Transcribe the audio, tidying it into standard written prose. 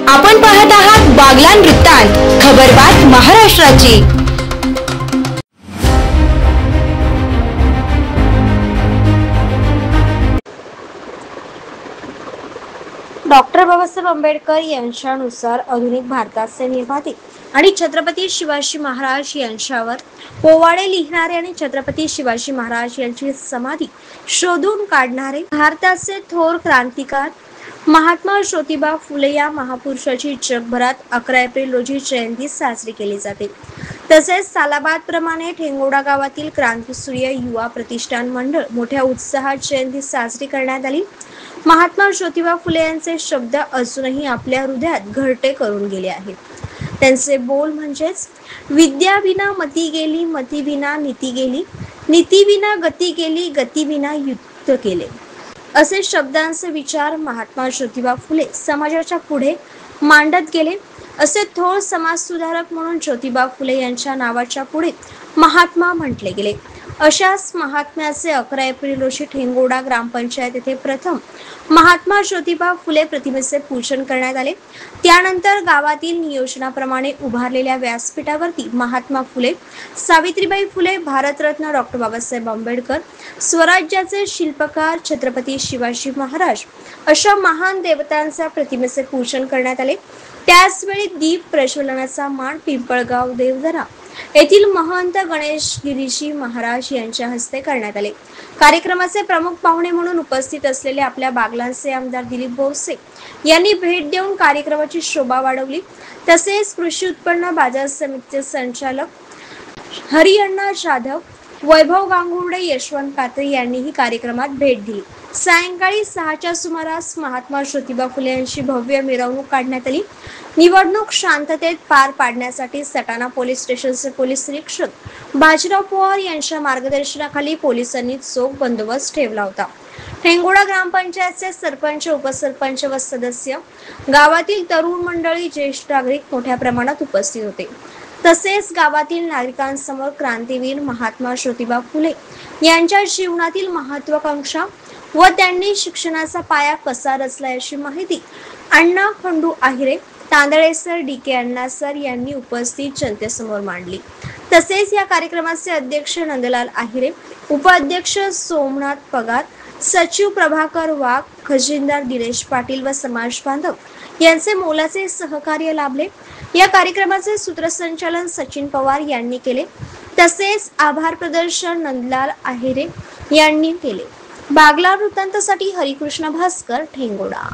आपण पाहत आहात बागलाण वृत्तांत, खबरबात महाराष्ट्राची। डॉक्टर बाबासाहेब आंबेडकर यांच्यानुसार आधुनिक भारताचे निर्माते आणि छत्रपती शिवाजी महाराज यांच्यावर पोवाडे लिहिणारे आणि छत्रपती शिवाजी महाराज यांची समाधी शोधून काढणारे भारताचे थोर क्रांतिकार महात्मा ज्योतिबा फुले या महापुरुषाची जगभरात 11 एप्रिल रोजी जयंती साजरी केली जाते। तसेच सालाबाद प्रमाणे ठेंगोडा गावातील क्रांतिसूर्य युवा प्रतिष्ठान मंडळ मोठ्या उत्साहात जयंती साजरी करण्यात आली। महात्मा ज्योतिबा फुले यांचे शब्द अजूनही आपल्या हृदयात घरटे करून गेले आहेत। त्यांचे बोल म्हणजेच विद्या विना मती गेली, मती विना नीती गेली, नीती विना गती गेली, गती विना युद्ध केले, असे शब्दांचे विचार महात्मा ज्योतिबा फुले समाजाच्या पुढे मांडत गेले। असे थोर समाजसुधारक म्हणून ज्योतिबा फुले यांच्या नावाच्या पुढे महात्मा म्हटले गेले। अशाच महात्म्याचे 11 एप्रिल रोजी ठेंगोडा ग्रामपंचायत येथे प्रथम महात्मा ज्योतिबा फुले प्रतिमेचे पूजन करण्यात आले। त्यानंतर गावातील नियोजनाप्रमाणे उभारलेल्या व्यासपीठावरती महात्मा फुले, सावित्रीबाई फुले, भारतरत्न डॉक्टर बाबासाहेब आंबेडकर, स्वराज्याचे शिल्पकार छत्रपती शिवाजी महाराज अशा महान देवतांच्या प्रतिमेचे पूजन करण्यात आले। त्याचवेळी दीप प्रज्वलनाचा मान पिंपळगाव देवदरा येथील महंत गणेश गिरीजी महाराज यांच्या हस्ते करण्यात आले। कार्यक्रमाचे प्रमुख पाहुणे म्हणून उपस्थित असलेले आपल्या बागलाणचे आमदार दिलीप बोरसे यांनी भेट देऊन कार्यक्रमाची शोभा वाढवली। तसेच कृषी उत्पन्न बाजार समितीचे संचालक हरिअण्णा जाधव, वैभव गांगुर्डे, यशवंत कात्रे यांनीही कार्यक्रमात भेट दिली। सायंकाळी 6च्या सुमारास महात्मा ज्योतिबा फुले यांची भव्य मिरवणूक काढण्यात आली। निवडणूक शांततेत पार पाडण्यासाठी सटाणा पोलीस स्टेशनचे पोलीस निरीक्षक बाजीराव पवार यांच्या मार्गदर्शनाखाली पोलिसांनी चोख बंदोबस्त ठेवला होता। ठेंगोडा ग्रामपंचायतचे सरपंच, उपसरपंच व सदस्य, गावातील तरुण मंडळी, ज्येष्ठ नागरिक मोठ्या प्रमाणात उपस्थित होते। तसेच गावातील नागरिकांसमोर क्रांतीवीर महात्मा ज्योतिबा फुले यांच्या जीवनातील महत्त्वाकांक्षा व त्यांनी शिक्षणाचा पाया कसा रचला याची माहिती अण्णा खंडू आहिरे, तांदळे सर, DK अण्णा सर यांनी उपस्थित जनतेसमोर मांडली। तसेच या कार्यक्रमाचे अध्यक्ष नंदलाल आहिरे, उपाध्यक्ष सोमनाथ पगार, सचिव प्रभाकर वाघ, खजिनदार दिनेश पाटील व समाज बांधव यांचे मोलाचे सहकार्य लाभले। या कार्यक्रमाचे सूत्रसंचालन सचिन पवार यांनी केले। तसेच आभार प्रदर्शन नंदलाल आहिरे यांनी केले। बागलाण वृत्तांतासाठी हरिकृष्ण भास्कर, ठेंगोडा।